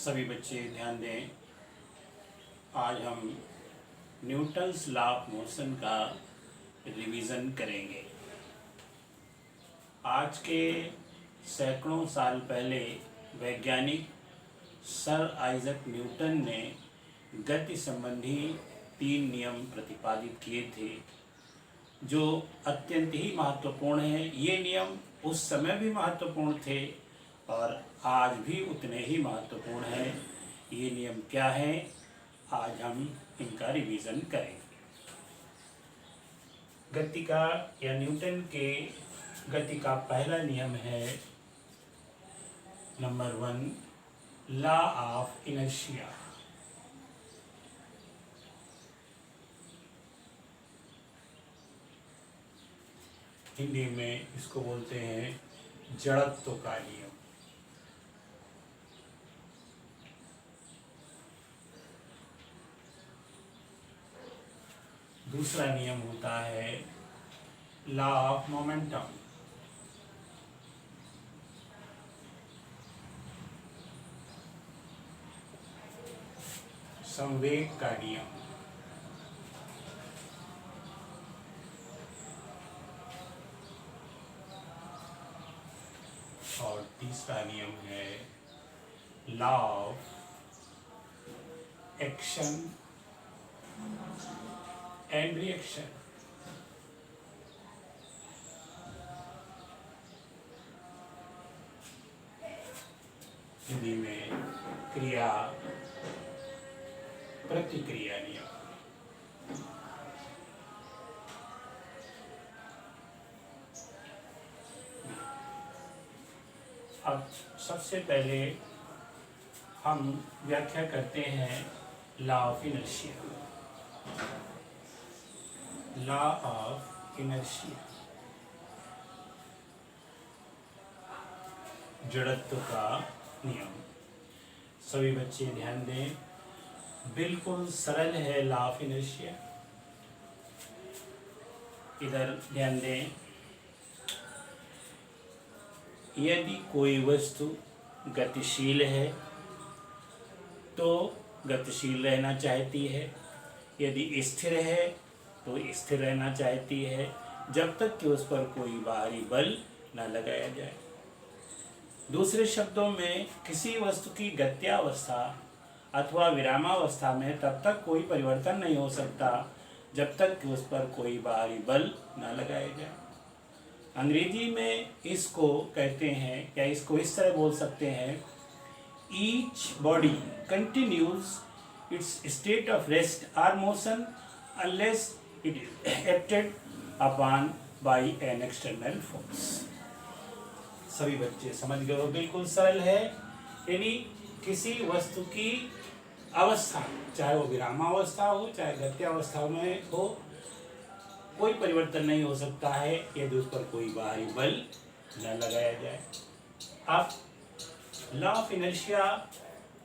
सभी बच्चे ध्यान दें। आज हम न्यूटन्स लॉ ऑफ मोशन का रिवीजन करेंगे। आज के सैकड़ों साल पहले वैज्ञानिक सर आइजक न्यूटन ने गति संबंधी 3 नियम प्रतिपादित किए थे जो अत्यंत ही महत्वपूर्ण हैं। ये नियम उस समय भी महत्वपूर्ण थे और आज भी उतने ही महत्वपूर्ण हैं। ये नियम क्या हैं, आज हम इनका रिवीजन करेंगे। गति का या न्यूटन के गति का पहला नियम है number 1, law of inertia. Hindi में इसको बोलते हैं जड़त्व का नियम। दूसरा नियम होता है लॉ ऑफ मोमेंटम। संवेग का नियम। और तीसरा नियम है law of action and reaction. Hindi में क्रिया प्रतिक्रिया नियम। अब सबसे पहले हम व्याख्या करते हैं law of inertia. Law of inertia जड़त्व का नियम। सभी बच्चे ध्यान दें, बिल्कुल सरल है लॉ ऑफ इनर्शिया। इधर ध्यान दें, यदि कोई वस्तु गतिशील है तो गतिशील रहना चाहती है, यदि स्थिर है तो स्थिर रहना चाहती है, जब तक कि उस पर कोई बाहरी बल न लगाया जाए। दूसरे शब्दों में, किसी वस्तु की गत्यावस्था अथवा विरामावस्था में तब तक कोई परिवर्तन नहीं हो सकता जब तक कि उस पर कोई बाहरी बल न लगाया जाए। अंग्रेजी में इसको कहते हैं, या इसको इस तरह बोल सकते हैं, each body continues its state of rest और motion unless it is acted upon by an external force. सभी बच्चे समझ गए हो, बिल्कुल सरल है। यानी किसी वस्तु की अवस्था, चाहे वो विरामावस्था हो चाहे गत्यावस्था में हो, कोई परिवर्तन नहीं हो सकता है यदि उस पर कोई बाहरी बल न लगाया जाए। अब लॉ ऑफ इनर्शिया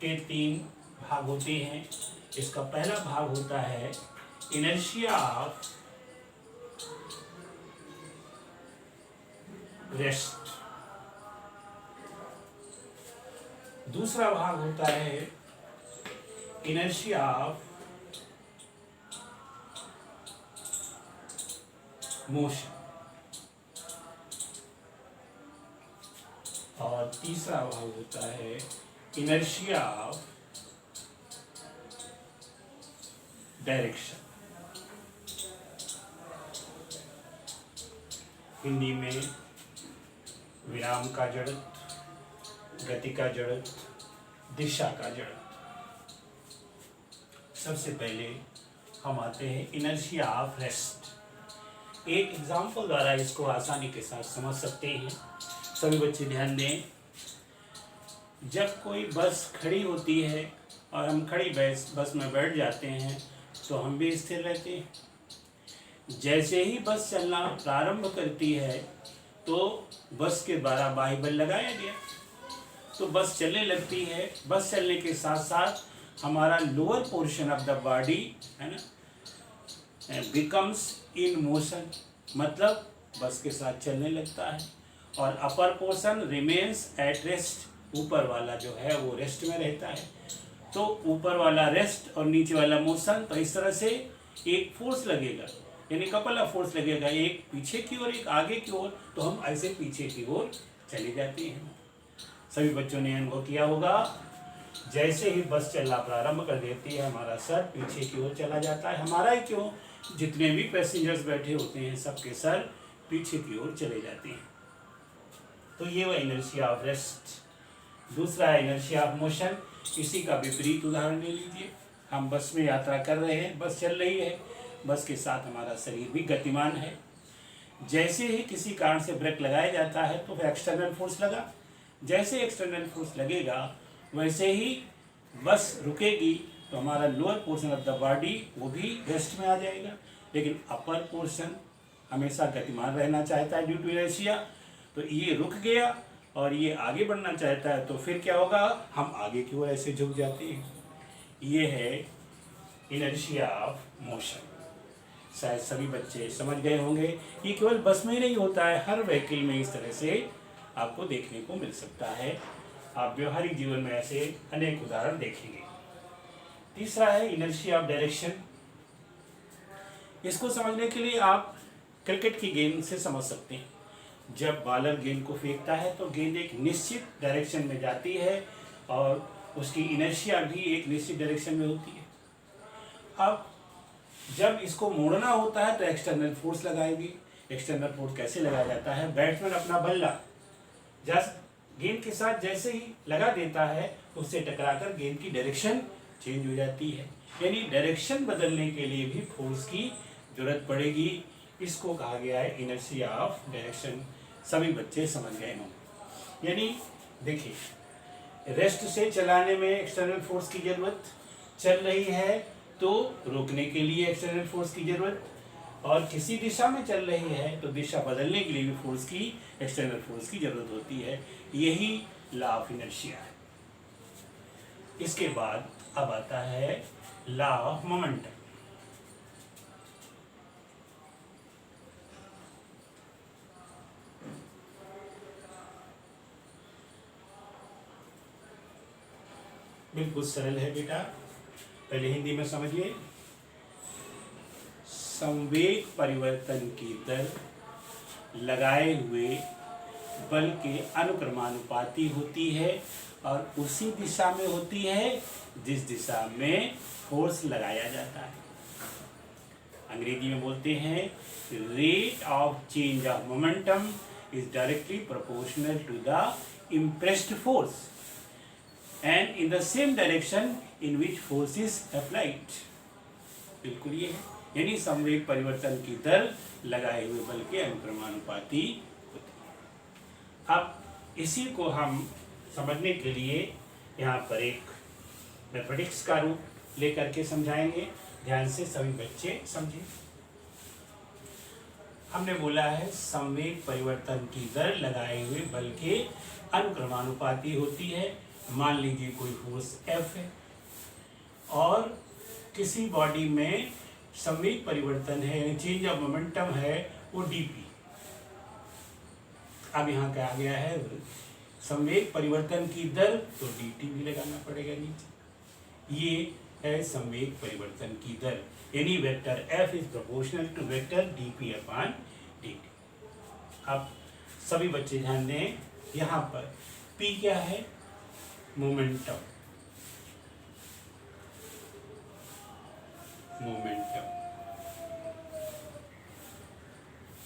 के 3 भाग होते हैं। इसका पहला भाग होता है इनर्शिया ऑफ रेस्ट। दूसरा भाग होता है इनर्शिया ऑफ मोशन। और तीसरा भाग होता है इनर्शिया ऑफ डायरेक्शन। हिंदी में विराम का जड़त्व, गति का जड़त्व, दिशा का जड़त्व। सबसे पहले हम आते हैं इनर्शिया ऑफ रेस्ट। एक एग्जाम्पल द्वारा इसको आसानी के साथ समझ सकते हैं। सभी बच्चे ध्यान दें, जब कोई बस खड़ी होती है और हम खड़ी बस में बैठ जाते हैं तो हम भी स्थिर रहते हैं। जैसे ही बस चलना प्रारंभ करती है तो बस के द्वारा बाह्य बल लगाया गया तो बस चलने लगती है। बस चलने के साथ साथ हमारा lower portion of the body है ना बिकम्स इन मोशन, मतलब बस के साथ चलने लगता है, और upper portion remains at rest, ऊपर वाला जो है वो रेस्ट में रहता है। तो ऊपर वाला रेस्ट और नीचे वाला मोशन, तो इस तरह से एक फोर्स लगेगा, यानी कपल ऑफ फोर्स लगेगा, एक पीछे की ओर एक आगे की ओर, तो हम ऐसे पीछे की ओर चले जाते हैं। सभी बच्चों ने अनुभव किया होगा, जैसे ही बस चलना प्रारंभ कर देती है हमारा सर पीछे की ओर चला जाता है। हमारा ही क्यों, जितने भी पैसेंजर्स बैठे होते हैं सबके सर पीछे की ओर चले जाते हैं। तो ये वह इनर्शिया ऑफ रेस्ट। दूसरा है इनर्शिया ऑफ मोशन। इसी का विपरीत उदाहरण ले लीजिए। हम बस में यात्रा कर रहे हैं, बस चल रही है, बस के साथ हमारा शरीर भी गतिमान है। जैसे ही किसी कारण से ब्रेक लगाया जाता है तो फिर एक्सटर्नल फोर्स लगा, जैसे एक्सटर्नल फोर्स लगेगा वैसे ही बस रुकेगी, तो हमारा lower portion of the body वो भी रेस्ट में आ जाएगा, लेकिन अपर पोर्शन हमेशा गतिमान रहना चाहता है ड्यू टू इनर्शिया। तो ये रुक गया और ये आगे बढ़ना चाहता है, तो फिर क्या होगा, हम आगे की ओर ऐसे झुक जाते हैं। ये है इनर्शिया ऑफ मोशन। शायद सभी बच्चे समझ गए होंगे। ये केवल बस में ही नहीं होता है, हर व्हीकल में इस तरह से आपको देखने को मिल सकता है। आप व्यवहारिक जीवन में ऐसे अनेक उदाहरण देखेंगे। तीसरा है इनर्शिया ऑफ डायरेक्शन। इसको समझने के लिए आप क्रिकेट की गेंद से समझ सकते हैं। जब बॉलर गेंद को फेंकता है तो गेंद एक निश्चित डायरेक्शन में जाती है और उसकी इनर्शिया भी एक निश्चित डायरेक्शन में होती है। अब जब इसको मोड़ना होता है तो एक्सटर्नल फोर्स लगाएगी। एक्सटर्नल फोर्स कैसे लगाया जाता है, बैट्समैन अपना बल्ला जस्ट गेंद के साथ जैसे ही लगा देता है उससे टकराकर गेंद की डायरेक्शन चेंज हो जाती है, यानी डायरेक्शन बदलने के लिए भी फोर्स की जरूरत पड़ेगी। इसको कहा गया है इनर्शिया ऑफ डायरेक्शन। सभी बच्चे समझ गए होंगे। यानी देखिए, रेस्ट से चलाने में एक्सटर्नल फोर्स की जरूरत, चल रही है तो रोकने के लिए एक्सटर्नल फोर्स की जरूरत, और किसी दिशा में चल रही है तो दिशा बदलने के लिए भी फोर्स की, एक्सटर्नल फोर्स की जरूरत होती है। यही लॉ ऑफ इनर्शिया है। इसके बाद अब आता है लॉ ऑफ मोमेंटम। बिल्कुल सरल है बेटा, पहले हिंदी में समझिए। संवेग परिवर्तन की दर लगाए हुए बल के अनुक्रमानुपाती होती है और उसी दिशा में होती है जिस दिशा में फोर्स लगाया जाता है। अंग्रेजी में बोलते हैं rate of change of momentum is directly proportional to the impressed force and in the same direction in which force is applied। बिल्कुल ये है, यानी संवेग परिवर्तन की दर लगाए हुए बल के अनुक्रमानुपाती होती है। अब इसी को हम समझने के लिए यहाँ पर एक मैथमेटिक्स का रूप लेकर के समझाएंगे। ध्यान से सभी बच्चे समझें। हमने बोला है संवेग परिवर्तन की दर लगाए हुए बल के अनुक्रमानुपाती होती है। मान लीजिए कोई फोर्स F है और किसी बॉडी में संवेग परिवर्तन है, यानी चेंज ऑफ मोमेंटम है, वो dp। अब यहाँ क्या आ गया है, संवेग परिवर्तन की दर, तो dt भी लगाना पड़ेगा नीचे। ये है संवेग परिवर्तन की दर, यानी vector F is proportional to vector dp upon dt। अब सभी बच्चे ध्यान दें, यहाँ पर p क्या है, मोमेंटम।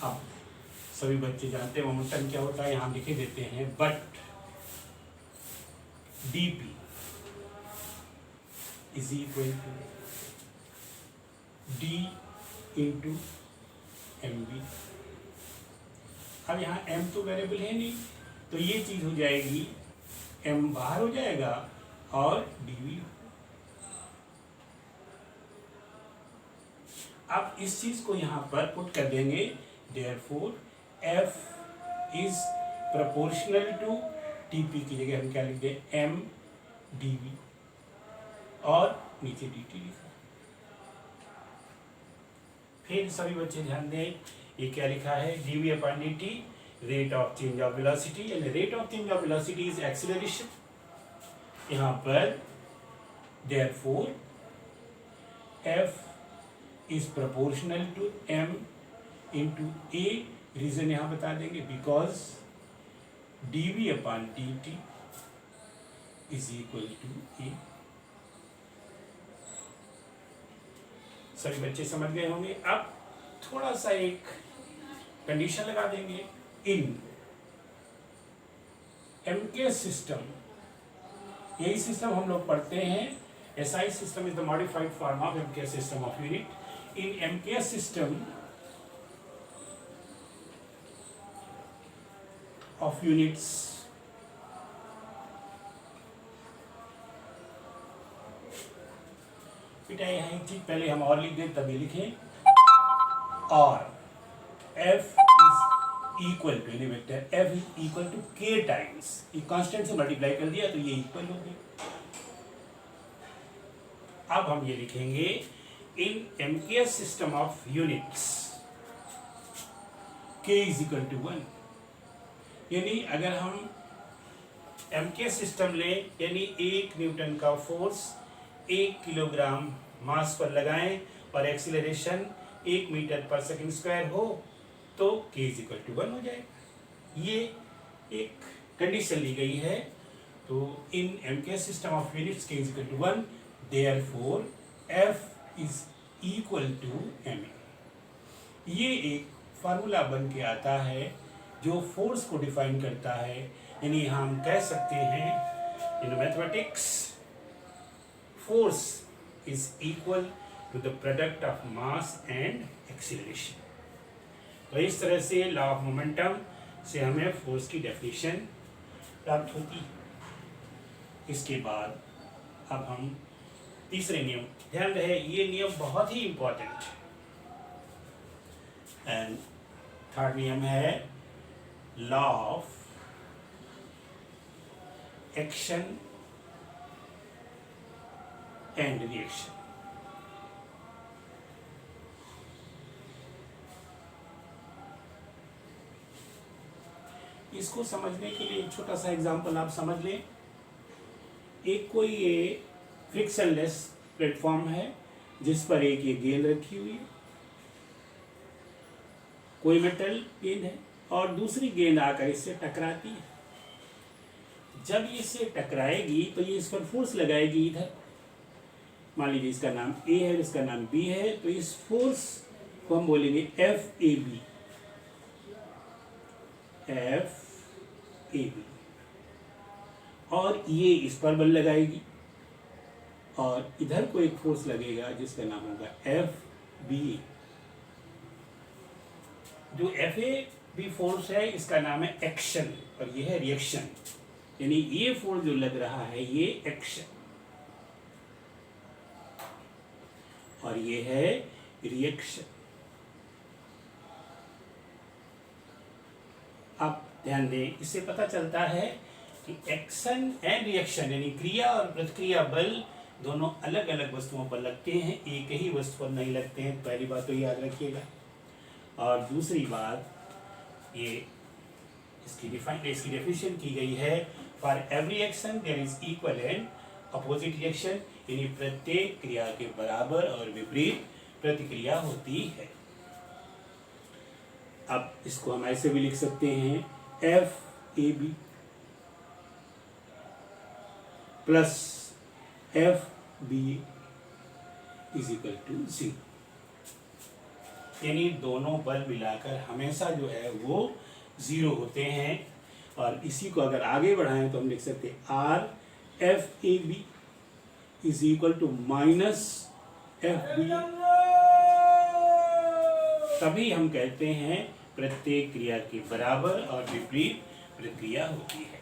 अब सभी बच्चे जानते हैं मोमेंटम क्या होता है, यहां लिखे देते हैं, but dp is equal to d into mv। अब यहाँ m तो वेरिएबल है नहीं, तो ये चीज हो जाएगी, m बाहर हो जाएगा और dv। अब इस चीज को यहाँ पर पुट कर देंगे, therefore f is proportional to dp की जगह हम क्या लिख दें, m dv, और नीचे dt लिखा। फिर सभी बच्चे ध्यान दें, ये क्या लिखा है, dv upon dt rate of change of velocity, and rate of change of velocity is acceleration. यहाँ पर therefore f is proportional to m into a, reason यहाँ बता देंगे, because dv upon dt is equal to a। सभी बच्चे समझ गए होंगे। अब थोड़ा सा एक कंडीशन लगा देंगे। इन MKS सिस्टम, यही सिस्टम हम लोग पढ़ते हैं। SI system is the modified form of MKS system of unit. In MKS system of units, बेटा यहाँ एक चीज पहले हम और लिख दें तभी लिखें। और F is equal to, यानी vector F is equal to K times, ये कांस्टेंट से मल्टीप्लाई कर दिया तो ये इक्वल हो गया। अब हम ये लिखेंगे in MKS system of units K is equal to 1, यानी अगर हम MKS सिस्टम लें, यानी 1 न्यूटन का फोर्स 1 किलोग्राम मास पर लगाएं और एक्सीलरेशन 1 मीटर पर सेकंड स्क्वायर हो, तो K इज इक्वल टू 1 हो जाएगा। ये एक कंडीशन ली गई है। तो in MKS system of units K is equal to 1, therefore F is equal to ma। ये एक फार्मूला बन के आता है जो फोर्स को डिफाइन करता है। यानी हम कह सकते हैं in mathematics force is equal to the product of mass and acceleration. तो इस तरह से लॉ ऑफ मोमेंटम से हमें फोर्स की डेफिनेशन प्राप्त होती है। इसके बाद अब हम तीसरे नियम, ध्यान रहे ये नियम बहुत ही इंपॉर्टेंट है। एंड थर्ड नियम है law of action and reaction. इसको समझने के लिए एक छोटा सा एग्जांपल आप समझ लें। एक कोई ये फ्रिक्शनलेस प्लेटफॉर्म है जिस पर एक ये गेंद रखी हुई है, कोई मेटल गेंद है, और दूसरी गेंद आकर इससे टकराती है। जब ये इससे टकराएगी तो ये इस पर फोर्स लगाएगी इधर। मान लीजिए इसका नाम A है, इसका नाम B है, तो इस फोर्स को हम बोलेंगे FAB। और ये इस पर बल लगाएगी और इधर को एक फोर्स लगेगा जिसका नाम होगा FBA। जो FAB फोर्स है इसका नाम है एक्शन और ये है रिएक्शन। यानी ये फोर्स जो लग रहा है ये एक्शन और ये है रिएक्शन। अब ध्यान दें, इससे पता चलता है कि एक्शन एंड रिएक्शन यानी क्रिया और प्रतिक्रिया बल दोनों अलग अलग वस्तुओं पर लगते हैं, एक ही वस्तु पर नहीं लगते हैं। पहली बात तो याद रखिएगा। और दूसरी बात, ये इसकी डेफिनेशन की गई है, for every action there is equal and opposite reaction, यानी प्रत्येक क्रिया के बराबर और विपरीत प्रतिक्रिया होती है। अब इसको हम ऐसे भी लिख सकते हैं FAB plus FBA is equal to 0। यानी दोनों बल मिलाकर हमेशा जो है वो 0 होते हैं। और इसी को अगर आगे बढ़ाएं तो हम लिख सकते हैं RFAB is equal to minus FBA। तभी हम कहते हैं प्रत्येक क्रिया के बराबर और विपरीत प्रतिक्रिया होती है।